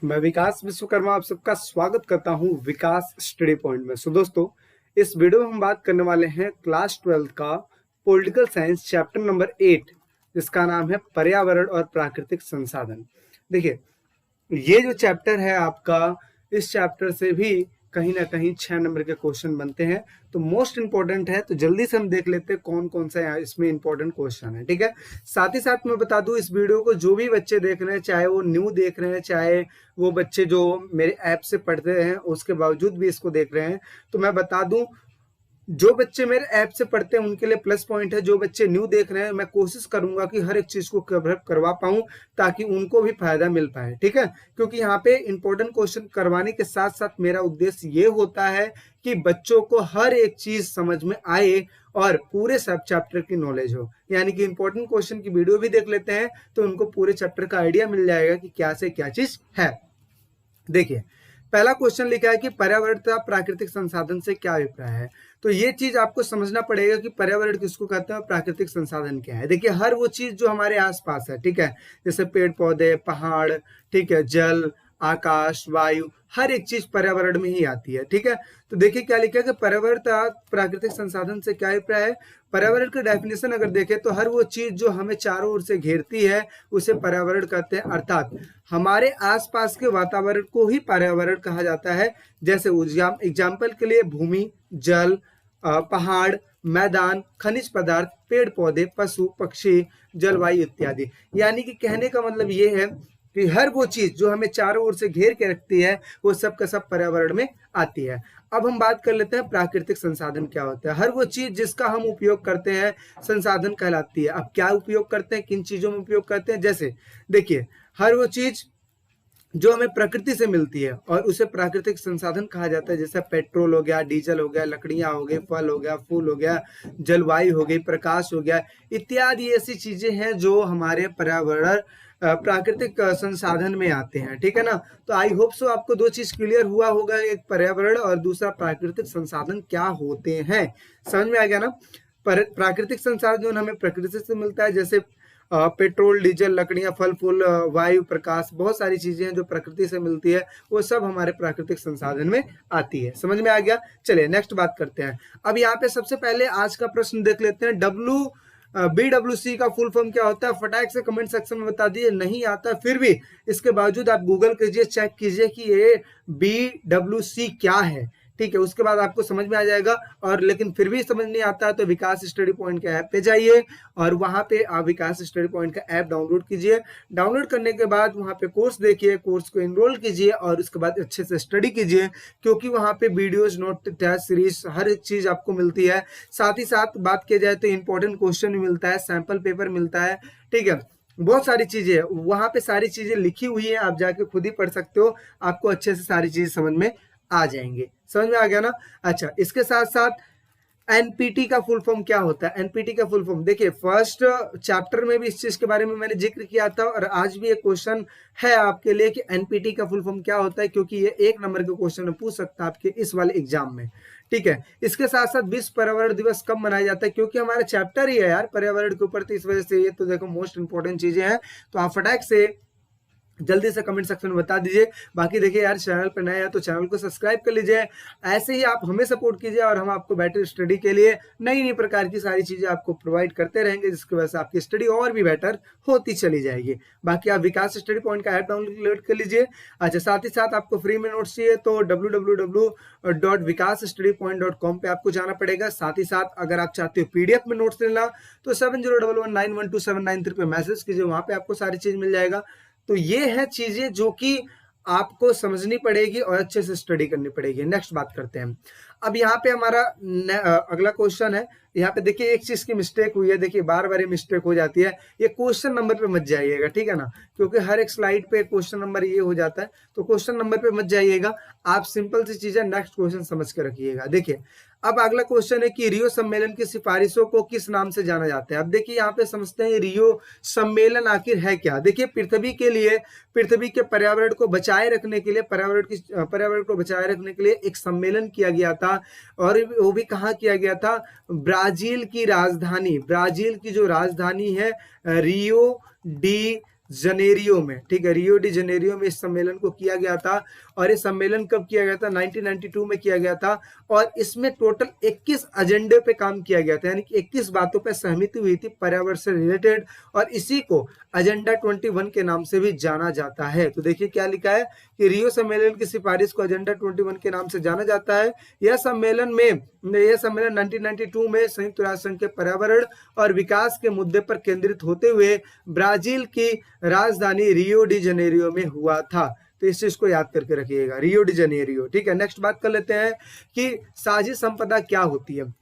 मैं विकास विश्वकर्मा आप सबका स्वागत करता हूं विकास स्टडी पॉइंट में। दोस्तों, इस वीडियो में हम बात करने वाले हैं क्लास 12 का पॉलिटिकल साइंस चैप्टर नंबर 8, जिसका नाम है पर्यावरण और प्राकृतिक संसाधन। देखिए, ये जो चैप्टर है आपका, इस चैप्टर से भी कहीं ना कहीं 6 नंबर के क्वेश्चन बनते हैं, तो मोस्ट इंपॉर्टेंट है। तो जल्दी से हम देख लेते हैं कौन कौन सा इसमें इंपॉर्टेंट क्वेश्चन है। ठीक है, साथ ही साथ मैं बता दूं, इस वीडियो को जो भी बच्चे देख रहे हैं, चाहे वो न्यू देख रहे हैं, चाहे वो बच्चे जो मेरे ऐप से पढ़ते हैं उसके बावजूद भी इसको देख रहे हैं, तो मैं बता दूं, जो बच्चे मेरे ऐप से पढ़ते हैं उनके लिए प्लस पॉइंट है। जो बच्चे न्यू देख रहे हैं, मैं कोशिश करूंगा कि हर एक चीज को कवर करवा पाऊं ताकि उनको भी फायदा मिल पाए। ठीक है, क्योंकि यहाँ पे इंपॉर्टेंट क्वेश्चन करवाने के साथ साथ मेरा उद्देश्य ये होता है कि बच्चों को हर एक चीज समझ में आए और पूरे सब चैप्टर की नॉलेज हो। यानी कि इंपॉर्टेंट क्वेश्चन की वीडियो भी देख लेते हैं तो उनको पूरे चैप्टर का आइडिया मिल जाएगा कि क्या से क्या चीज है। देखिए, पहला क्वेश्चन लिखा है कि पर्यावरण तथा प्राकृतिक संसाधन से क्या अभिप्राय है। तो ये चीज आपको समझना पड़ेगा कि पर्यावरण किसको कहते हैं और प्राकृतिक संसाधन क्या है। देखिए, हर वो चीज जो हमारे आसपास है, ठीक है, जैसे पेड़ पौधे, पहाड़, ठीक है, जल, आकाश, वायु, हर एक चीज पर्यावरण में ही आती है। ठीक है, तो देखिए क्या लिखा है कि पर्यावरण तथा प्राकृतिक संसाधन से क्या अभिप्राय है। पर्यावरण की डेफिनेशन अगर देखें तो हर वो चीज जो हमें चारों ओर से घेरती है उसे पर्यावरण कहते हैं। अर्थात हमारे आसपास के वातावरण को ही पर्यावरण कहा जाता है। जैसे एग्जाम्पल के लिए भूमि, जल, पहाड़, मैदान, खनिज पदार्थ, पेड़ पौधे, पशु पक्षी, जलवायु इत्यादि। यानी कि कहने का मतलब ये है कि हर वो चीज जो हमें चारों ओर से घेर के रखती है वो सब का सब पर्यावरण में आती है। अब हम बात कर लेते हैं प्राकृतिक संसाधन क्या होता है। हर वो चीज जिसका हम उपयोग करते हैं संसाधन कहलाती है। अब क्या उपयोग करते हैं, किन चीजों में उपयोग करते हैं, जैसे देखिए, हर वो चीज जो हमें प्रकृति से मिलती है और उसे प्राकृतिक संसाधन कहा जाता है। जैसे पेट्रोल हो गया, डीजल हो गया, लकड़ियां हो गई, फल हो गया, फूल हो गया, जलवायु हो गई, प्रकाश हो गया, इत्यादि ऐसी चीजें हैं जो हमारे पर्यावरण प्राकृतिक संसाधन में आते हैं। ठीक है ना, तो आई होप सो आपको दो चीज क्लियर हुआ होगा, एक पर्यावरण और दूसरा प्राकृतिक संसाधन क्या होते हैं। समझ में आ गया ना। प्राकृतिक संसाधन हमें प्रकृति से मिलता है, जैसे पेट्रोल, डीजल, लकड़ियां, फल फूल, वायु, प्रकाश, बहुत सारी चीजें हैं जो प्रकृति से मिलती है, वो सब हमारे प्राकृतिक संसाधन में आती है। समझ में आ गया। चलिए नेक्स्ट बात करते हैं। अब यहाँ पे सबसे पहले आज का प्रश्न देख लेते हैं। BWC का फुल फॉर्म क्या होता है, फटाक से कमेंट सेक्शन में बता दीजिए। नहीं आता फिर भी इसके बावजूद आप गूगल कीजिए, चेक कीजिए कि ये BWC क्या है। ठीक है, उसके बाद आपको समझ में आ जाएगा। और लेकिन फिर भी समझ नहीं आता तो विकास स्टडी पॉइंट के ऐप पे जाइए और वहां पे आप विकास स्टडी पॉइंट का ऐप डाउनलोड कीजिए। डाउनलोड करने के बाद वहां पे कोर्स देखिए, कोर्स को एनरोल कीजिए और उसके बाद अच्छे से स्टडी कीजिए, क्योंकि वहां पे वीडियोज, नोट, टेस्ट सीरीज, हर एक चीज आपको मिलती है। साथ ही साथ बात किया जाए तो इंपॉर्टेंट क्वेश्चन भी मिलता है, सैंपल पेपर मिलता है। ठीक है, बहुत सारी चीजें वहां पे, सारी चीजें लिखी हुई है, आप जाके खुद ही पढ़ सकते हो, आपको अच्छे से सारी चीजें समझ में आ जाएंगे। समझ में आ गया ना। अच्छा, इसके साथ साथ एनपीटी का फुल फॉर्म क्या होता है। एनपीटी का फुल फॉर्म देखिए, फर्स्ट चैप्टर में भी इस चीज के बारे में मैंने जिक्र किया था और आज भी एक क्वेश्चन है आपके लिए कि एनपीटी का फुल फॉर्म क्या होता है, क्योंकि ये 1 नंबर के क्वेश्चन पूछ सकता है आपके इस वाले एग्जाम में। ठीक है, इसके साथ साथ विश्व पर्यावरण दिवस कब मनाया जाता है, क्योंकि हमारा चैप्टर ही है यार पर्यावरण के ऊपर, तो इस वजह से ये तो देखो मोस्ट इंपॉर्टेंट चीजें हैं। तो आप फटाक से जल्दी से कमेंट सेक्शन में बता दीजिए। बाकी देखिए यार, चैनल पर नए हैं तो चैनल को सब्सक्राइब कर लीजिए। ऐसे ही आप हमें सपोर्ट कीजिए और हम आपको बेटर स्टडी के लिए नई नई प्रकार की सारी चीजें आपको प्रोवाइड करते रहेंगे, जिसकी वजह से आपकी स्टडी और भी बेटर होती चली जाएगी। बाकी आप विकास स्टडी पॉइंट का ऐप डाउनलोड कर लीजिए। अच्छा, साथ ही साथ आपको फ्री में नोट्स चाहिए तो www.vikasstudypoint.com पे आपको जाना पड़ेगा। साथ ही साथ अगर आप चाहते हो पीडीएफ में नोट्स लेना तो 7011912793 पे मैसेज कीजिए, वहां पे आपको सारी चीज मिल जाएगा। तो ये है चीजें जो कि आपको समझनी पड़ेगी और अच्छे से स्टडी करनी पड़ेगी। नेक्स्ट बात करते हैं। अब यहाँ पे हमारा अगला क्वेश्चन है। यहाँ पे देखिए एक चीज की मिस्टेक हुई है, देखिए बार बार ये मिस्टेक हो जाती है। ये क्वेश्चन नंबर पे मत जाइएगा, ठीक है ना, क्योंकि हर एक स्लाइड पे क्वेश्चन नंबर ये हो जाता है, तो क्वेश्चन नंबर पे मत जाइएगा। आप सिंपल सी चीजें नेक्स्ट क्वेश्चन समझ के रखिएगा। देखिए, अब अगला क्वेश्चन है कि रियो सम्मेलन की सिफारिशों को किस नाम से जाना जाता है। अब देखिए यहाँ पे समझते हैं रियो सम्मेलन आखिर है क्या। देखिए, पृथ्वी के लिए, पृथ्वी के पर्यावरण को बचाए रखने के लिए, पर्यावरण को बचाए रखने के लिए एक सम्मेलन किया गया था। और वो भी कहाँ किया गया था, ब्राजील की राजधानी, ब्राजील की जो राजधानी है रियो डी जनेरियो में, ठीक है, रियो डी जनेरियो में इस सम्मेलन को किया गया था। और ये सम्मेलन कब किया गया था? 1992 में किया गया था। और इसमें टोटल 21 एजेंडे पे काम किया गया था, यानी कि 21 बातों पे सहमति हुई थी पर्यावरण से रिलेटेड, और इसी को एजेंडा 21 के नाम से भी जाना जाता है। तो देखिए क्या लिखा है कि रियो सम्मेलन की सिफारिश को एजेंडा 21 के नाम से जाना जाता है। यह सम्मेलन 1992 में संयुक्त राष्ट्र संघ के पर्यावरण और विकास के मुद्दे पर केंद्रित होते हुए ब्राजील की राजधानी रियो डी जनेरियो में हुआ था। तो इस चीज को याद करके रखिएगा, रियो डी जनेरियो। ठीक है, नेक्स्ट बात कर लेते हैं कि साझी संपदा क्या होती है।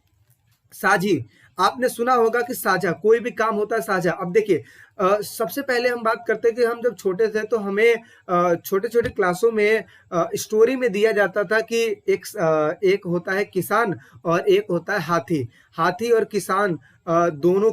साझी, आपने सुना होगा कि साझा, कोई भी काम होता है साझा। अब देखिए सबसे पहले हम बात करते हैं कि हम जब छोटे थे तो हमें छोटे छोटे क्लासों में स्टोरी में दिया जाता था कि एक होता है किसान और एक होता है हाथी। हाथी और किसान दोनों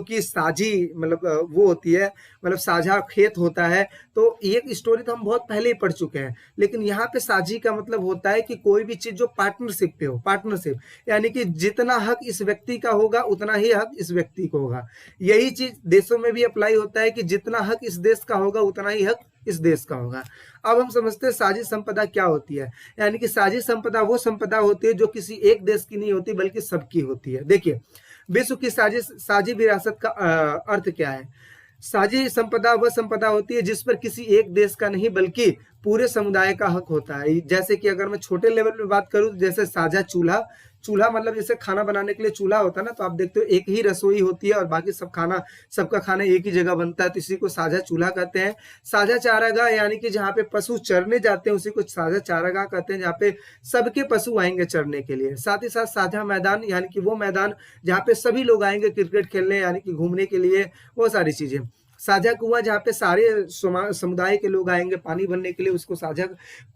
की साझी मतलब वो होती है, मतलब साझा खेत होता है। तो एक स्टोरी तो हम बहुत पहले ही पढ़ चुके हैं, लेकिन यहाँ पे साझी का मतलब होता है कि कोई भी चीज जो पार्टनरशिप पे हो, पार्टनरशिप यानी कि जितना हक इस व्यक्ति का होगा उतना ही हक इस व्यक्ति को होगा। यही चीज देशों में भी अप्लाई होता है कि जितना हक इस देश का होगा उतना ही हक इस देश का होगा। अब हम समझते हैं साझी संपदा क्या होती है। यानी कि साझी संपदा वो संपदा होती है जो किसी एक देश की नहीं होती बल्कि सबकी होती है। देखिए विश्व की साझी विरासत का अर्थ क्या है। साझी संपदा वह संपदा होती है जिस पर किसी एक देश का नहीं बल्कि पूरे समुदाय का हक होता है। जैसे कि अगर मैं छोटे लेवल पे बात करूं, जैसे साझा चूल्हा, चूल्हा मतलब जैसे खाना बनाने के लिए चूल्हा होता है ना, तो आप देखते हो एक ही रसोई होती है और बाकी सबका खाना एक ही जगह बनता है, तो इसी को साझा चूल्हा कहते हैं। साझा चारागाह यानी कि जहाँ पे पशु चरने जाते हैं उसी को साझा चारागाह कहते हैं, जहाँ पे सबके पशु आएंगे चरने के लिए। साथ ही साथ साझा मैदान यानी कि वो मैदान जहाँ पे सभी लोग आएंगे क्रिकेट खेलने यानी कि घूमने के लिए, वो सारी चीजें। साझा कुआं जहाँ पे सारे समुदाय के लोग आएंगे पानी भरने के लिए, उसको साझा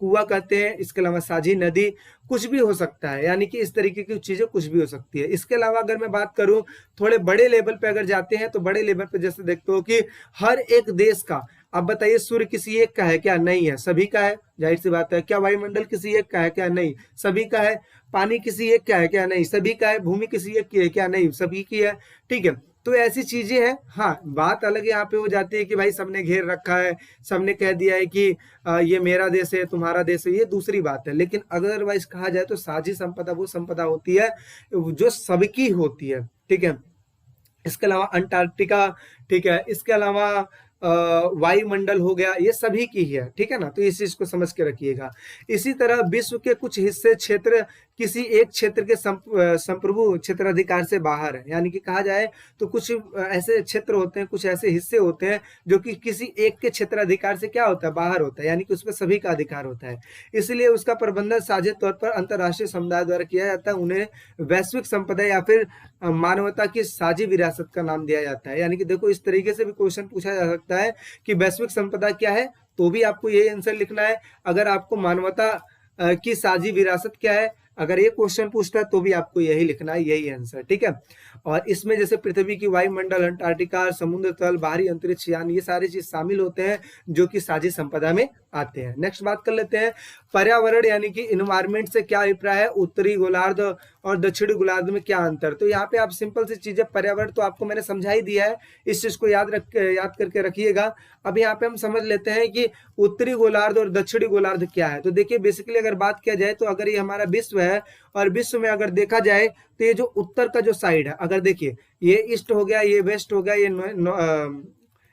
कुआं कहते हैं। इसके अलावा साझी नदी, कुछ भी हो सकता है, यानी कि इस तरीके की चीजें कुछ भी हो सकती है। इसके अलावा अगर मैं बात करूं थोड़े बड़े लेवल पे अगर जाते हैं तो बड़े लेवल पे जैसे देखते हो कि हर एक देश का, अब बताइए सूर्य किसी एक का है क्या? नहीं है, सभी का है, जाहिर सी बात है। क्या वायुमंडल किसी एक का है क्या? नहीं, सभी का है। पानी किसी एक का है क्या? नहीं, सभी का है। भूमि किसी एक की है क्या? नहीं, सभी की है। ठीक है, तो ऐसी चीजें हैं। हाँ, बात अलग यहाँ पे हो जाती है कि भाई सबने घेर रखा है, सबने कह दिया है कि ये मेरा देश है, तुम्हारा देश है, ये दूसरी बात है। लेकिन अदरवाइज कहा जाए तो साझी संपदा वो संपदा होती है जो सबकी होती है। ठीक है, इसके अलावा अंटार्कटिका, ठीक है, इसके अलावा वायुमंडल हो गया, ये सभी की ही है। ठीक है ना, तो इस चीज को समझ के रखिएगा। इसी तरह विश्व के कुछ हिस्से क्षेत्र किसी एक क्षेत्र के संप्रभु क्षेत्राधिकार से बाहर है। यानी कि कहा जाए तो कुछ ऐसे क्षेत्र होते हैं, कुछ ऐसे हिस्से होते हैं जो कि किसी एक के क्षेत्राधिकार से क्या होता है? बाहर होता है, यानी कि उसमें सभी का अधिकार होता है। इसलिए उसका प्रबंधन साझे तौर पर अंतर्राष्ट्रीय समुदाय द्वारा किया जाता है। उन्हें वैश्विक संपदा या फिर मानवता की साझी विरासत का नाम दिया जाता है। यानी कि देखो इस तरीके से भी क्वेश्चन पूछा जा सकता है कि वैश्विक संपदा क्या है, तो भी आपको यही आंसर लिखना है। अगर आपको मानवता की साझी विरासत क्या है, अगर ये क्वेश्चन पूछता है तो भी आपको यही लिखना है, यही आंसर। ठीक है, और इसमें जैसे पृथ्वी की वायुमंडल, अंटार्कटिका, समुद्र तल, बाहरी अंतरिक्ष यान, ये सारी चीज शामिल होते हैं जो कि साझी संपदा में आते हैं। नेक्स्ट बात कर लेते हैं पर्यावरण यानी कि इन्वायरमेंट से क्या अभिप्राय है, उत्तरी गोलार्ध और दक्षिणी गोलार्ध में क्या अंतर। तो यहाँ पे आप सिंपल सी चीजें, पर्यावरण तो आपको मैंने समझा ही दिया है, इस चीज को याद करके रखिएगा। अब यहाँ पे हम समझ लेते हैं कि उत्तरी गोलार्ध और दक्षिणी गोलार्ध क्या है। तो देखिए बेसिकली अगर बात किया जाए तो अगर ये हमारा विश्व है और विश्व में अगर देखा जाए तो ये जो उत्तर का जो साइड है, अगर देखिए ये ईस्ट हो गया, ये वेस्ट हो गया, ये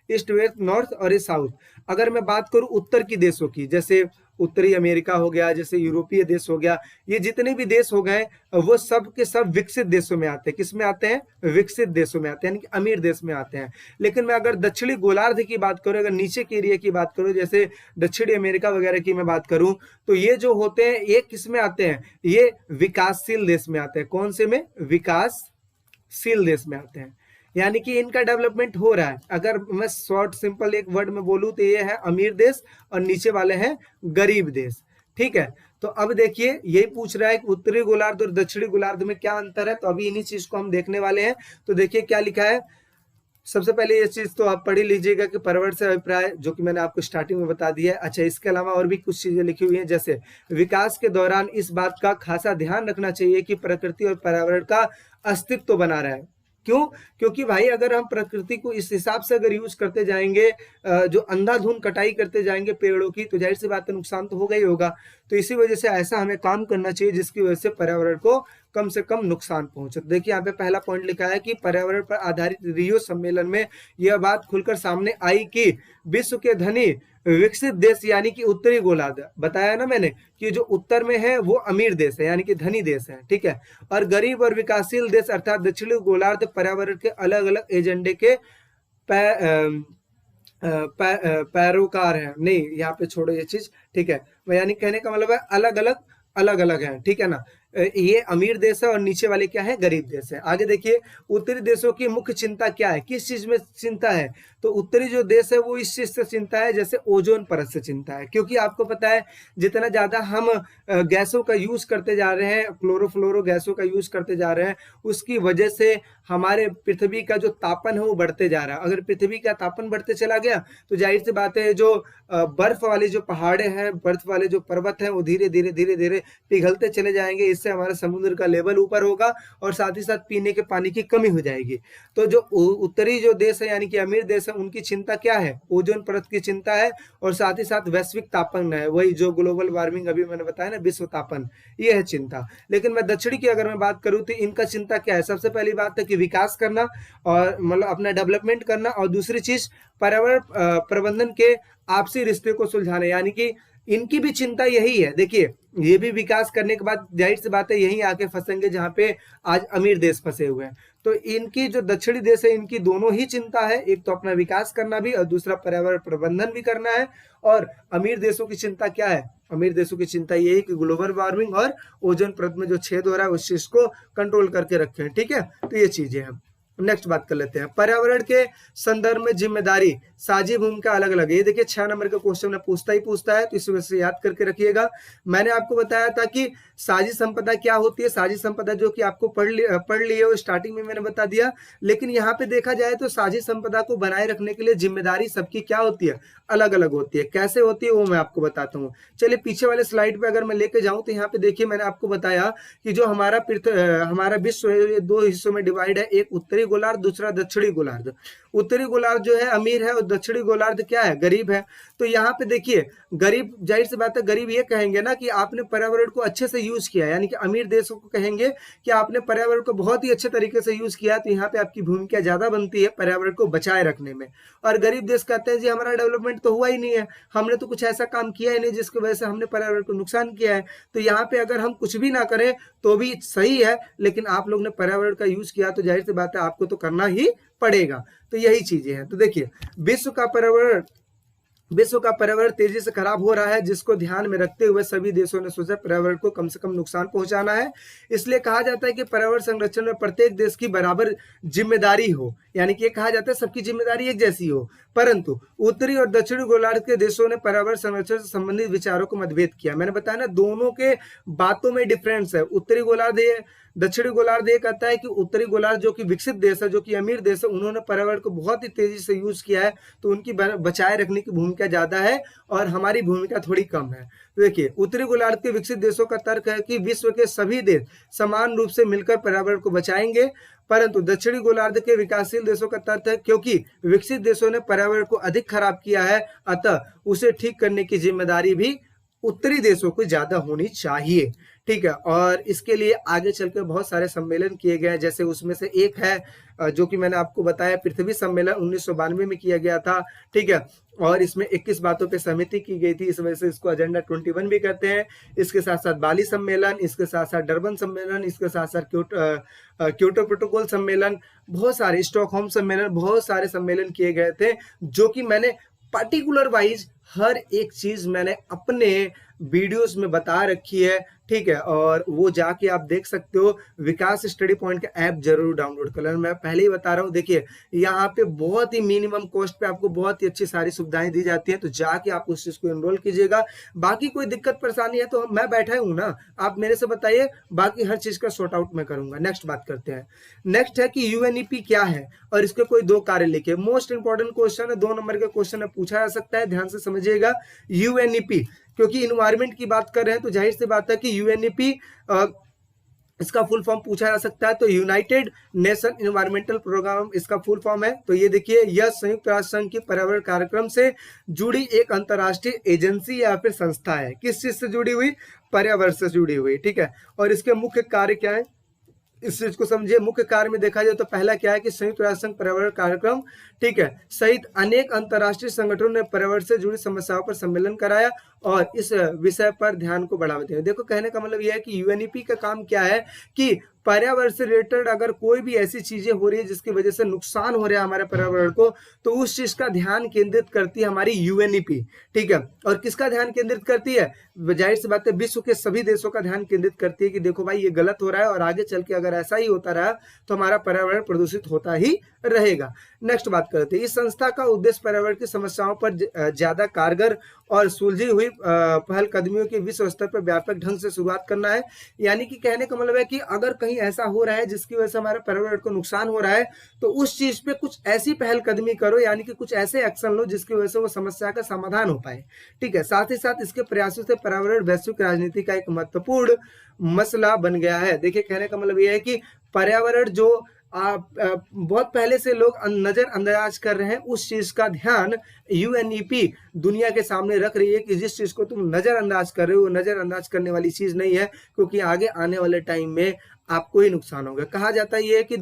ईस्ट वेस्ट नॉर्थ और ये साउथ। अगर मैं बात करूं उत्तर की देशों की, जैसे उत्तरी अमेरिका हो गया, जैसे यूरोपीय देश हो गया, ये जितने भी देश हो गए वो सब के सब विकसित देशों में आते हैं। किस में आते हैं? विकसित देशों में आते हैं, यानी कि अमीर देश में आते हैं। लेकिन मैं अगर दक्षिणी गोलार्ध की बात करूं, अगर नीचे के एरिया की बात करूं, जैसे दक्षिणी अमेरिका वगैरह की मैं बात करूं, तो ये जो होते हैं ये किस में आते हैं? ये विकासशील देश में आते हैं। कौन से में? विकासशील देश में आते हैं, यानी कि इनका डेवलपमेंट हो रहा है। अगर मैं शॉर्ट सिंपल एक वर्ड में बोलूं तो ये है अमीर देश और नीचे वाले हैं गरीब देश। ठीक है, तो अब देखिए यही पूछ रहा है कि उत्तरी गोलार्ध और दक्षिणी गोलार्ध में क्या अंतर है, तो अभी इन्हीं चीज को हम देखने वाले हैं। तो देखिए क्या लिखा है। सबसे पहले ये चीज तो आप पढ़ ही लीजिएगा कि पर्यावरण से अभिप्राय, जो कि मैंने आपको स्टार्टिंग में बता दिया है। अच्छा, इसके अलावा और भी कुछ चीजें लिखी हुई हैं, जैसे विकास के दौरान इस बात का खासा ध्यान रखना चाहिए कि प्रकृति और पर्यावरण का अस्तित्व बना रहे। क्यों? क्योंकि भाई अगर हम प्रकृति को इस हिसाब से अगर यूज करते जाएंगे, जो अंधाधुंध कटाई करते जाएंगे पेड़ों की, तो जाहिर सी बात है नुकसान तो होगा ही होगा। तो इसी वजह से ऐसा हमें काम करना चाहिए जिसकी वजह से पर्यावरण को कम से कम नुकसान पहुंचे। तो देखिए यहाँ पे पहला पॉइंट लिखा है कि पर्यावरण पर आधारित रियो सम्मेलन में यह बात खुलकर सामने आई कि विश्व के धनी विकसित देश यानी कि उत्तरी गोलार्ध, बताया ना मैंने कि जो उत्तर में है वो अमीर देश है यानी कि धनी देश है, ठीक है, और गरीब और विकासशील देश अर्थात दक्षिणी गोलार्ध पर्यावरण के अलग अलग एजेंडे के पैरोकार है। नहीं, यहाँ पे छोड़ो ये चीज, ठीक है, यानी कहने का मतलब है अलग अलग है, ठीक है ना। ये अमीर देश है और नीचे वाले क्या है, गरीब देश है। आगे देखिए उत्तरी देशों की मुख्य चिंता क्या है, किस चीज में चिंता है, तो उत्तरी जो देश है वो इस चीज से चिंता है जैसे ओजोन परत से चिंता है, क्योंकि आपको पता है जितना ज्यादा हम गैसों का यूज करते जा रहे हैं, क्लोरोफ्लोरो गैसों का यूज करते जा रहे हैं, उसकी वजह से हमारे पृथ्वी का जो तापन है वो बढ़ते जा रहा है। अगर पृथ्वी का तापन बढ़ते चला गया तो जाहिर सी बात है जो बर्फ वाली जो पहाड़े हैं, बर्फ वाले जो पर्वत हैं वो धीरे धीरे पिघलते चले जाएंगे। इससे हमारा समुद्र का लेवल ऊपर होगा और साथ ही साथ पीने के पानी की कमी हो जाएगी। तो जो उत्तरी जो देश है यानी कि अमीर देश है, उनकी चिंता क्या है, ओजोन परत की चिंता है और साथ ही साथ वैश्विक तापन है, वही जो ग्लोबल वार्मिंग अभी मैंने बताया ना, विश्व तापन, ये है चिंता। लेकिन मैं दक्षिणी की अगर मैं बात करूं तो इनका चिंता क्या है, सबसे पहली बात है कि विकास करना और मतलब अपना डेवलपमेंट करना, और दूसरी चीज पर्यावरण प्रबंधन के आपसी रिश्ते को सुलझाना, यानी कि इनकी भी चिंता यही है। देखिए ये भी विकास करने के बाद जाहिर सी बात है यहीं आके फंसेंगे जहां पे आज अमीर देश फंसे हुए हैं। तो इनकी जो दक्षिणी देश है इनकी दोनों ही चिंता है, एक तो अपना विकास करना भी और दूसरा पर्यावरण प्रबंधन भी करना है। और अमीर देशों की चिंता क्या है, अमीर देशों की चिंता ये है कि ग्लोबल वार्मिंग और ओजोन परत में जो छेद हो रहा है उस चीज को कंट्रोल करके रखें, ठीक है। तो ये चीजें हैं। नेक्स्ट बात कर लेते हैं, पर्यावरण के संदर्भ में जिम्मेदारी साझी भूमिका अलग अलग है। ये देखिए 6 नंबर का क्वेश्चन में पूछता है, तो इस वजह से याद करके रखिएगा। मैंने आपको बताया था कि साझी संपदा क्या होती है, साझी संपदा जो कि आपको पढ़ लिए हो, स्टार्टिंग में मैंने बता दिया। लेकिन यहाँ पे देखा जाए तो साझी संपदा को बनाए रखने के लिए जिम्मेदारी सबकी क्या होती है, अलग अलग होती है। कैसे होती है वो मैं आपको बताता हूँ। चलिए पीछे वाले स्लाइड पे अगर मैं लेके जाऊं तो यहाँ पे देखिए मैंने आपको बताया कि जो हमारा विश्व है ये 2 हिस्सों में डिवाइड है, एक उत्तरी गोलार्ध, दूसरा दक्षिणी गोलार्ध। उत्तरी गोलार्ध जो है अमीर है और दक्षिणी गोलार्ध क्या है, गरीब है। तो यहाँ पे देखिए गरीब, जाहिर सी बात है गरीब ये कहेंगे ना कि आपने पर्यावरण को अच्छे से यूज किया, यानी कि अमीर देशों को कहेंगे कि आपने पर्यावरण को बहुत ही अच्छे तरीके से यूज किया, तो यहाँ पे आपकी भूमिका ज्यादा बनती है पर्यावरण को बचाए रखने में। और गरीब देश कहते हैं जी हमारा डेवलपमेंट तो हुआ ही नहीं है, हमने तो कुछ ऐसा काम किया ही नहीं जिसकी वजह से हमने पर्यावरण को नुकसान किया है। तो यहाँ पे अगर हम कुछ भी ना करें तो भी सही है, लेकिन आप लोग ने पर्यावरण का यूज किया तो जाहिर सी बात है आपको तो करना ही पड़ेगा। तो यही चीजें हैं। तो देखिए विश्व का पर्यावरण तेजी से खराब हो रहा है, जिसको ध्यान में रखते हुए सभी देशों ने सोचा पर्यावरण को कम से कम नुकसान पहुंचाना है। इसलिए कहा जाता है कि पर्यावरण संरक्षण में प्रत्येक देश की बराबर जिम्मेदारी हो, यानी कि ये कहा जाता है सबकी जिम्मेदारी एक जैसी हो। परंतु उत्तरी और दक्षिणी गोलार्ध के देशों ने पर्यावरण संरक्षण से संबंधित विचारों को मतभेद किया। मैंने बताया ना दोनों के बातों में डिफरेंस है। उत्तरी गोलार्ध दक्षिणी गोलार्ध ये कहता है कि उत्तरी गोलार्ध जो कि विकसित देश है, जो कि अमीर देश है, उन्होंने पर्यावरण को बहुत ही तेजी से यूज किया है, तो उनकी बचाए रखने की भूमिका ज्यादा है और हमारी भूमिका थोड़ी कम है। तो देखिए उत्तरी गोलार्ध के विकसित देशों का तर्क है कि विश्व के सभी देश समान रूप से मिलकर पर्यावरण को बचाएंगे, परंतु दक्षिणी गोलार्ध के विकासशील देशों का तर्क है क्योंकि विकसित देशों ने पर्यावरण को अधिक खराब किया है, अतः उसे ठीक करने की जिम्मेदारी भी उत्तरी देशों को ज्यादा होनी चाहिए, ठीक है। और इसके लिए आगे चलकर बहुत सारे सम्मेलन किए गए हैं, जैसे उसमें से एक है जो कि मैंने आपको बताया पृथ्वी सम्मेलन 1992 में किया गया था, ठीक है। और इसमें 21 बातों पे सहमति की गई थी, इस वजह से इसको एजेंडा 21 भी कहते हैं। इसके साथ साथ बाली सम्मेलन, इसके साथ साथ डरबन सम्मेलन, इसके साथ साथ क्योटो प्रोटोकॉल सम्मेलन, बहुत सारे स्टॉकहोम सम्मेलन, बहुत सारे सम्मेलन किए गए थे, जो कि मैंने पर्टिकुलर वाइज हर एक चीज मैंने अपने वीडियोस में बता रखी है, ठीक है। और वो जाके आप देख सकते हो, विकास स्टडी पॉइंट का ऐप जरूर डाउनलोड कर लेना। मैं पहले ही बता रहा हूँ, देखिए यहाँ पे बहुत ही मिनिमम कॉस्ट पे आपको बहुत ही अच्छी सारी सुविधाएं दी जाती हैं, तो जाके आप उस चीज को एनरोल कीजिएगा। बाकी कोई दिक्कत परेशानी है तो मैं बैठा हूँ ना, आप मेरे से बताइए, बाकी हर चीज का सॉर्ट आउट मैं करूंगा। नेक्स्ट बात करते हैं। नेक्स्ट है कि यूएनईपी क्या है और इसके कोई 2 कार्य लिखे। मोस्ट इंपॉर्टेंट क्वेश्चन है, 2 नंबर का क्वेश्चन है, पूछा जा सकता है, ध्यान से समझिएगा। यूएनईपी, क्योंकि इन्वायरमेंट की बात कर रहे हैं तो जाहिर सी बात है कि यूएनईपी इसका फुल फॉर्म पूछा जा सकता है, तो यूनाइटेड नेशन एनवायरमेंटल प्रोग्राम इसका फुल फॉर्म है। तो ये देखिए, यह संयुक्त राष्ट्र संघ की पर्यावरण कार्यक्रम से जुड़ी एक अंतर्राष्ट्रीय एजेंसी या फिर संस्था है। किस चीज से जुड़ी हुई? पर्यावरण से जुड़ी हुई, ठीक है। और इसके मुख्य कार्य क्या है, इस चीज को समझिए। मुख्य कार्य में देखा जाए तो पहला क्या है कि संयुक्त राष्ट्र संघ पर्यावरण कार्यक्रम, ठीक है, सहित अनेक अंतर्राष्ट्रीय संगठनों ने पर्यावरण से जुड़ी समस्याओं पर सम्मेलन कराया और इस विषय पर ध्यान को बढ़ावा दिया। देखो, कहने का मतलब यह है कि यूएनईपी का काम क्या है कि पर्यावरण से रिलेटेड अगर कोई भी ऐसी चीजें हो रही है जिसकी वजह से नुकसान हो रहा है हमारे पर्यावरण को, तो उस चीज का ध्यान केंद्रित करती है हमारी यूएनईपी, ठीक है। और किसका ध्यान केंद्रित करती है? जाहिर सी बात है, विश्व के सभी देशों का ध्यान केंद्रित करती है कि देखो भाई, ये गलत हो रहा है और आगे चल के अगर ऐसा ही होता रहा तो हमारा पर्यावरण प्रदूषित होता ही रहेगा। नेक्स्ट बात करते हैं, इस संस्था का उद्देश्य पर्यावरण की समस्याओं पर ज्यादा कारगर और सुलझी हुई पहलकदमियों की विश्व स्तर पर व्यापक ढंग से शुरुआत करना है। यानी कि कहने का मतलब है कि अगर कहीं ऐसा हो रहा है जिसकी वजह से हमारे पर्यावरण को नुकसान हो रहा है, तो उस चीज पे कुछ ऐसी पहलकदमी करो, यानी कि कुछ ऐसे एक्शन लो जिसकी वजह से वो समस्या का समाधान हो पाए, ठीक है। साथ ही साथ इसके प्रयासों से पर्यावरण वैश्विक राजनीति का एक महत्वपूर्ण मसला बन गया है। देखिए, कहने का मतलब यह है कि पर्यावरण जो बहुत पहले से लोग नजरअंदाज कर रहे हैं, उस चीज का ध्यान यूएनईपी दुनिया के सामने रख रही है कि जिस चीज को तुम नजरअंदाज कर रहे हो वो नजरअंदाज करने वाली चीज नहीं है, क्योंकि आगे आने वाले टाइम में आपको ही नुकसान होगा। कहा जाता है ये कि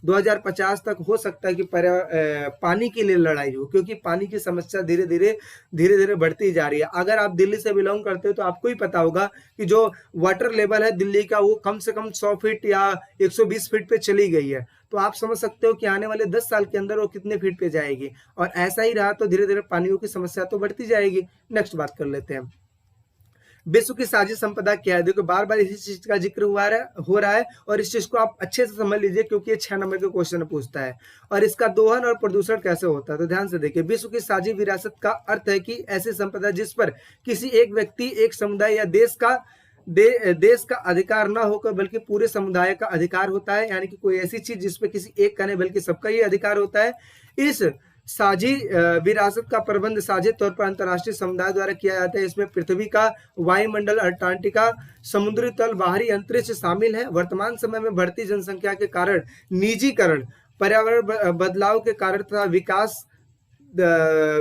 2050 तक हो सकता है कि पानी के लिए लड़ाई हो, क्योंकि पानी की समस्या धीरे धीरे बढ़ती जा रही है। अगर आप दिल्ली से बिलोंग करते हो तो आपको ही पता होगा कि जो वाटर लेवल है दिल्ली का, वो कम से कम 100 फीट या 120 फीट पे चली गई है। तो आप समझ सकते हो कि आने वाले 10 साल के अंदर वो कितने फीट पे जाएगी, और ऐसा ही रहा तो धीरे धीरे पानियों की समस्या तो बढ़ती जाएगी। नेक्स्ट बात कर लेते हैं, विश्व की साझी संपदा क्या है। देखो, बार बार इसी चीज का जिक्र हो रहा है और इस चीज को आप अच्छे से समझ लीजिए, क्योंकि ये 6 नंबर के क्वेश्चन पूछता है। और इसका दोहन और प्रदूषण कैसे होता है, तो ध्यान से देखिए। विश्व की साझी विरासत का अर्थ है कि ऐसी संपदा जिस पर किसी एक व्यक्ति, एक समुदाय या देश का अधिकार ना होकर बल्कि पूरे समुदाय का अधिकार होता है। यानी कि कोई ऐसी चीज जिसपे किसी एक का नहीं बल्कि सबका ही अधिकार होता है। इस साझी विरासत का प्रबंध साझे तौर पर अंतर्राष्ट्रीय समुदाय द्वारा किया जाता है। इसमें पृथ्वी का वायुमंडल, अंटार्कटिका, समुद्री तल, बाहरी अंतरिक्ष शामिल है। वर्तमान समय में बढ़ती जनसंख्या के कारण, निजीकरण, पर्यावरण बदलाव के कारण तथा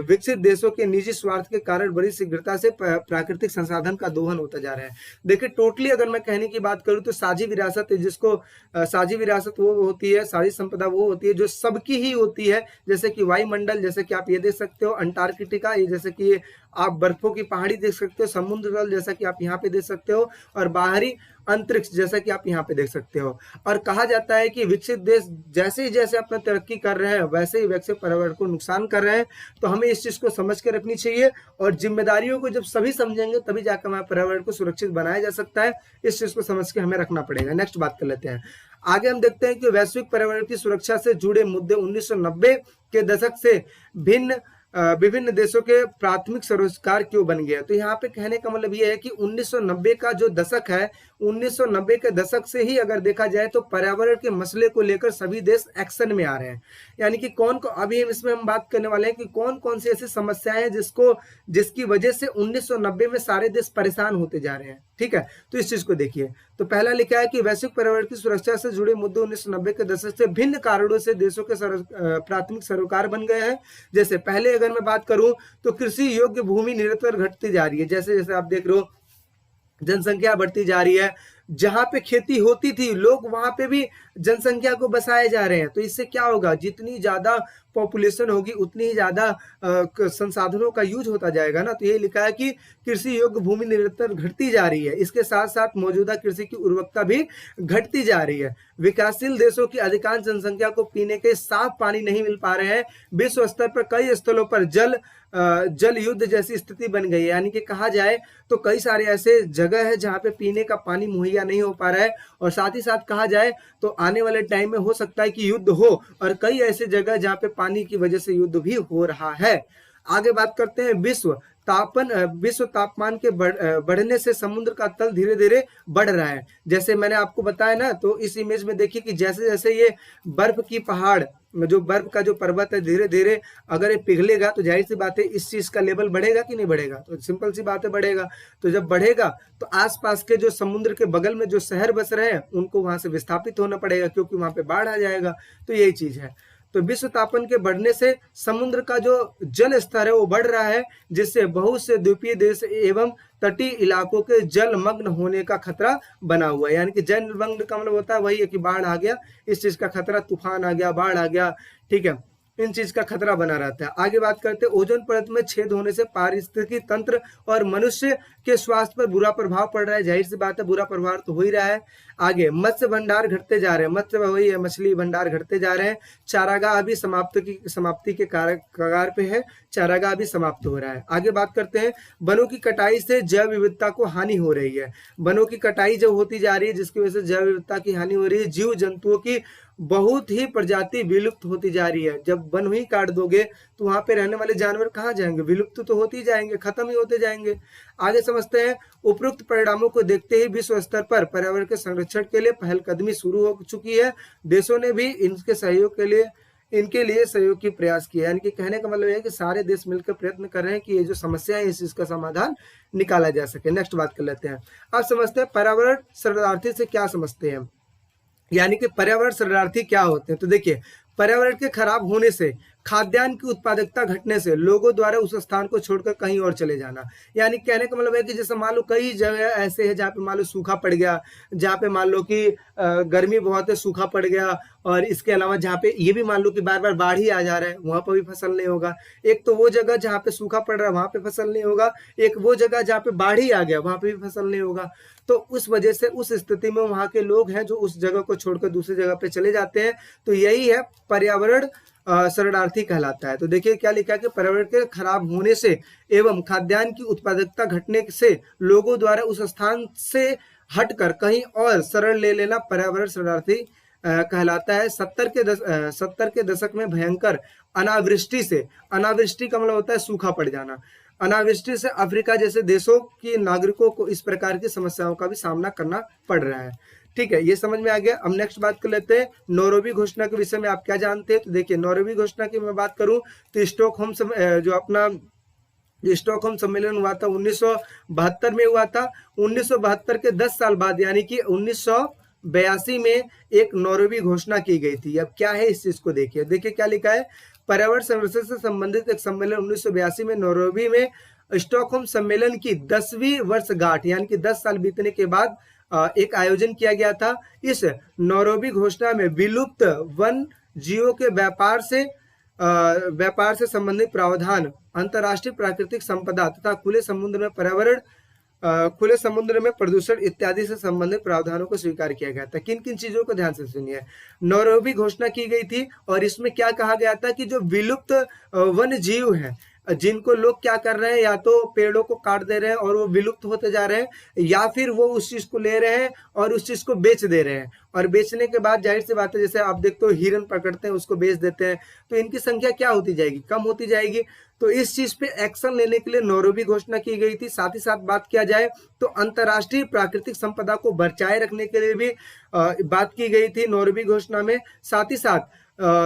विकसित देशों के निजी स्वार्थ के कारण बड़ी शीघ्रता से प्राकृतिक संसाधन का दोहन होता जा रहा है। देखिए, टोटली अगर मैं कहने की बात करूं तो साझी विरासत है, जिसको साझी विरासत वो होती है, साझी संपदा वो होती है जो सबकी ही होती है। जैसे कि वायुमंडल, जैसे कि आप ये देख सकते हो, अंटार्कटिका, ये जैसे कि आप बर्फों की पहाड़ी देख सकते हो, समुद्र तल जैसा कि आप यहाँ पे देख सकते हो, और बाहरी अंतरिक्ष जैसा कि आप यहाँ पे देख सकते हो। और कहा जाता है कि विकसित देश जैसे ही जैसे अपना तरक्की कर रहे हैं वैसे ही वैसे पर्यावरण को नुकसान कर रहे हैं। तो हमें इस चीज को समझ के रखनी चाहिए, और जिम्मेदारियों को जब सभी समझेंगे तभी जाकर हमारे पर्यावरण को सुरक्षित बनाया जा सकता है। इस चीज को समझ के हमें रखना पड़ेगा। नेक्स्ट बात कर लेते हैं, आगे हम देखते हैं कि वैश्विक पर्यावरण की सुरक्षा से जुड़े मुद्दे 1990 के दशक से विभिन्न देशों के प्राथमिक सरोकार क्यों बन गया। तो यहाँ पे कहने का मतलब ये है कि 1990 का जो दशक है, 1990 के दशक से ही अगर देखा जाए तो पर्यावरण के मसले को लेकर सभी देश एक्शन में आ रहे हैं। यानी कि अभी इसमें हम बात करने वाले हैं कि कौन कौन सी ऐसी समस्याएं हैं जिसकी वजह से 1990 में सारे देश परेशान होते जा रहे हैं, ठीक है। तो इस चीज को देखिए, तो पहला लिखा है कि वैश्विक पर्यावरण की सुरक्षा से जुड़े मुद्दे 1990 के दशक से भिन्न कारणों से देशों के प्राथमिक सरोकार बन गए हैं। जैसे पहले अगर मैं बात करूं तो कृषि योग्य भूमि निरंतर घटती जा रही है। जैसे जैसे आप देख रहे हो, जनसंख्या बढ़ती जा रही है, जहां पे खेती होती थी लोग वहां पे भी जनसंख्या को बसाए जा रहे हैं। तो इससे क्या होगा, जितनी ज्यादा पॉपुलेशन होगी उतनी ही ज्यादा संसाधनों का यूज होता जाएगा ना। तो ये लिखा है कि कृषि योग्य भूमि निरंतर घटती जा रही है, इसके साथ साथ मौजूदा कृषि की उर्वरकता भी घटती जा रही है। विकासशील देशों की अधिकांश जनसंख्या को पीने के साफ पानी नहीं मिल पा रहे हैं। विश्व स्तर पर कई स्थलों पर जल युद्ध जैसी स्थिति बन गई है। यानी कि कहा जाए तो कई सारे ऐसे जगह है जहाँ पे पीने का पानी मुहैया नहीं हो पा रहा है, और साथ ही साथ कहा जाए तो आने वाले टाइम में हो सकता है कि युद्ध हो, और कई ऐसे जगह जहाँ पे पानी की वजह से युद्ध भी हो रहा है। आगे बात करते हैं, विश्व विश्व तापमान के बढ़ने से समुद्र का तल धीरे धीरे बढ़ रहा है। जैसे मैंने आपको बताया ना, तो इस इमेज में देखिए कि जैसे जैसे ये बर्फ की पहाड़, जो बर्फ का जो पर्वत है, धीरे धीरे अगर ये पिघलेगा तो जाहिर सी बात है इस चीज का लेवल बढ़ेगा कि नहीं बढ़ेगा, तो सिंपल सी बात है बढ़ेगा। तो जब बढ़ेगा तो आसपास के जो समुद्र के बगल में जो शहर बस रहे हैं उनको वहां से विस्थापित होना पड़ेगा, क्योंकि वहां पे बाढ़ आ जाएगा। तो यही चीज है। तो विश्व तापन के बढ़ने से समुद्र का जो जल स्तर है वो बढ़ रहा है, जिससे बहुत से द्वीपीय देश एवं तटीय इलाकों के जलमग्न होने का खतरा बना हुआ है। यानी कि जलमग्न का मतलब होता है वही है कि बाढ़ आ गया, इस चीज का खतरा, तूफान आ गया, बाढ़ आ गया, ठीक है, इन चीज का खतरा बना रहता है। आगे बात करते हैं, ओजोन परत में छेद होने से पारिस्थितिकी तंत्र और मनुष्य के स्वास्थ्य पर बुरा प्रभाव पड़ रहा है। जाहिर सी बात है बुरा प्रभाव तो हो ही रहा है। आगे मत्स्य भंडार घटते जा रहे हैं, मत्स्य वही है, मछली भंडार घटते जा रहे हैं। चारागाह अभी समाप्ति के कगार पे है, चारागाह अभी समाप्त हो रहा है। आगे बात करते हैं, वनों की कटाई से जैव विविधता को हानि हो रही है। वनों की कटाई जो होती जा रही है जिसकी वजह से जैव विविधता की हानि हो रही है। जीव जंतुओं की बहुत ही प्रजाति विलुप्त होती जा रही है। जब वन ही काट दोगे तो वहां पे रहने वाले जानवर कहाँ जाएंगे, विलुप्त तो होते ही जाएंगे, खत्म ही होते जाएंगे। आगे समझते हैं, उपरोक्त परिणामों को देखते ही विश्व स्तर पर पर्यावरण के संरक्षण के लिए पहलकदमी शुरू हो चुकी है। देशों ने भी इनके लिए सहयोग की प्रयास किया। यानी कि कहने का मतलब है कि सारे देश मिलकर प्रयत्न कर रहे हैं कि ये जो समस्या है इसका समाधान निकाला जा सके। नेक्स्ट बात कर लेते हैं। अब समझते हैं पर्यावरण शरणार्थी से क्या समझते हैं, यानी कि पर्यावरण शरणार्थी क्या होते हैं। तो देखिए, पर्यावरण के खराब होने से, खाद्यान्न की उत्पादकता घटने से लोगों द्वारा उस स्थान को छोड़कर कहीं और चले जाना। यानी कहने का मतलब है कि जैसे मान लो कई जगह ऐसे है जहाँ पे मान लो सूखा पड़ गया, जहाँ पे मान लो कि गर्मी बहुत है, सूखा पड़ गया, और इसके अलावा जहाँ पे ये भी मान लो कि बार बार बाढ़ ही आ जा रहा है, वहां पर भी फसल नहीं होगा। एक तो वो जगह जहाँ पे सूखा पड़ रहा है वहां पे फसल नहीं होगा, एक वो जगह जहाँ पे बाढ़ ही आ गया वहां पे भी फसल नहीं होगा। तो उस वजह से उस स्थिति में वहां के लोग हैं जो उस जगह को छोड़कर दूसरी जगह पे चले जाते हैं। तो यही है पर्यावरण शरणार्थी कहलाता है। तो देखिए क्या लिखा है कि पर्यावरण के खराब होने से एवं खाद्यान्न की उत्पादकता घटने से लोगों द्वारा उस स्थान से हटकर कहीं और शरण ले लेना पर्यावरण शरणार्थी कहलाता है। 70 के दशक में भयंकर अनावृष्टि से, अनावृष्टि का मतलब होता है सूखा पड़ जाना, अनावृष्टि से अफ्रीका जैसे देशों के नागरिकों को इस प्रकार की समस्याओं का भी सामना करना पड़ रहा है। ठीक है, ये समझ में आ गया। अब नेक्स्ट बात कर लेते हैं, नैरोबी घोषणा के विषय में आप क्या जानते हैं। तो देखिए, नैरोबी घोषणा की मैं बात करूं तो स्टॉकहोम सम्मेलन हुआ था 1972 में हुआ था। 1972 के 10 साल बाद यानी कि 1982 में एक नैरोबी घोषणा की गई थी। अब क्या है इस चीज को देखिए क्या लिखा है। पर्यावरण संरक्षण से संबंधित एक सम्मेलन 1982 में नैरोबी में स्टॉकहोम सम्मेलन की 10वीं वर्षगांठ यानी कि 10 साल बीतने के बाद एक आयोजन किया गया था। इस नैरोबी घोषणा में विलुप्त वन जीवों के व्यापार से संबंधित प्रावधान, अंतर्राष्ट्रीय प्राकृतिक संपदा तथा खुले समुद्र में प्रदूषण इत्यादि से संबंधित प्रावधानों को स्वीकार किया गया था। किन किन चीजों को ध्यान से सुनिए। नैरोबी घोषणा की गई थी और इसमें क्या कहा गया था कि जो विलुप्त वन जीव हैं, जिनको लोग क्या कर रहे हैं, या तो पेड़ों को काट दे रहे हैं और वो विलुप्त होते जा रहे हैं, या फिर वो उस चीज को ले रहे हैं और उस चीज को बेच दे रहे हैं, और बेचने के बाद जाहिर सी बात है जैसे आप देखते हो हिरन पकड़ते हैं उसको बेच देते हैं, तो इनकी संख्या क्या होती जाएगी, कम होती जाएगी। तो इस चीज पे एक्शन लेने के लिए नैरोबी घोषणा की गई थी। साथ ही साथ बात किया जाए तो अंतर्राष्ट्रीय प्राकृतिक संपदा को बचाए रखने के लिए भी बात की गई थी नैरोबी घोषणा में। साथ ही साथ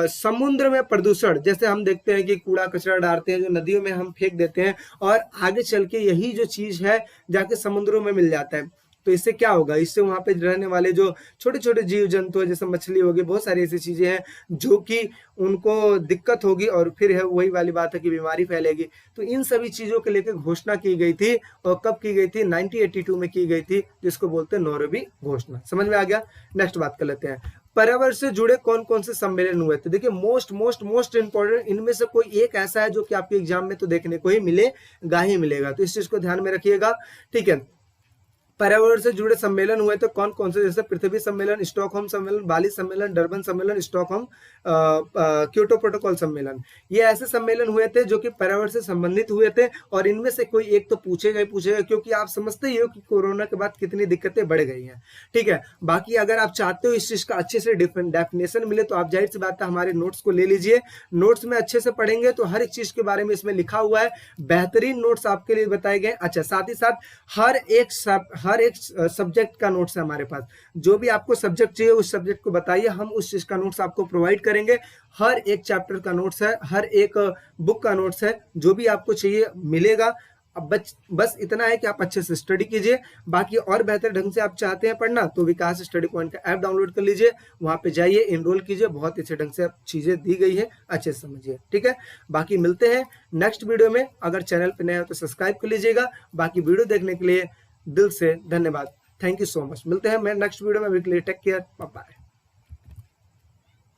समुद्र में प्रदूषण, जैसे हम देखते हैं कि कूड़ा कचरा डालते हैं जो नदियों में हम फेंक देते हैं और आगे चल के यही जो चीज है जाके समुद्रों में मिल जाता है, तो इससे क्या होगा, इससे वहां पे रहने वाले जो छोटे छोटे जीव जंतु है जैसे मछली होगी, बहुत सारी ऐसी चीजें हैं जो कि उनको दिक्कत होगी और फिर है वही वाली बात है कि बीमारी फैलेगी। तो इन सभी चीजों के लेकर घोषणा की गई थी और कब की गई थी, 1982 में की गई थी, जिसको बोलते हैं नैरोबी घोषणा। समझ में आ गया। नेक्स्ट बात कर लेते हैं, पर्यावरण से जुड़े कौन कौन से सम्मेलन हुए थे। देखिए मोस्ट इंपॉर्टेंट इनमें से कोई एक ऐसा है जो कि आपके एग्जाम में तो देखने को ही मिलेगा ही मिलेगा, तो इस चीज को ध्यान में रखिएगा। ठीक है, पर्यावरण से जुड़े सम्मेलन हुए थे कौन कौन से, जैसे पृथ्वी सम्मेलन, स्टॉकहोम सम्मेलन, बाली सम्मेलन, डरबन सम्मेलन, स्टॉकहोम क्योटो प्रोटोकॉल सम्मेलन। ये ऐसे सम्मेलन हुए थे जो कि पर्यावरण से संबंधित हुए थे, और इनमें से कोई एक तो पूछेगा ही पूछेगा, क्योंकि आप समझते ही हो कि कोरोना के बाद कितनी दिक्कतें बढ़ गई हैं। ठीक है, बाकी अगर आप चाहते हो इस चीज का अच्छे से डेफिनेशन मिले तो आप जाहिर सी बात है हमारे नोट्स को ले लीजिए। नोट्स में अच्छे से पढ़ेंगे तो हर एक चीज के बारे में इसमें लिखा हुआ है, बेहतरीन नोट्स आपके लिए बताए गए। अच्छा, साथ ही साथ हर एक सब्जेक्ट का नोट्स है हमारे पास। जो भी आपको सब्जेक्ट चाहिए उस सब्जेक्ट को बताइए, हम उस चीज का नोट्स आपको प्रोवाइड करेंगे। हर एक चैप्टर का नोट्स है, हर एक बुक का नोट्स है, जो भी आपको चाहिए मिलेगा। अब बस इतना है कि आप अच्छे से स्टडी कीजिए। बाकी और बेहतर ढंग से आप चाहते हैं पढ़ना तो विकास स्टडी पॉइंट का ऐप डाउनलोड कर लीजिए, वहां पे जाइए, एनरोल कीजिए, बहुत अच्छे ढंग से चीजें दी गई है, अच्छे से समझिए। ठीक है, बाकी मिलते हैं नेक्स्ट वीडियो में। अगर चैनल पे नए हो तो सब्सक्राइब कर लीजिएगा। बाकी वीडियो देखने के लिए दिल से धन्यवाद, थैंक यू सो मच। मिलते हैं मैं नेक्स्ट वीडियो में, टेक केयर, बाय बाय।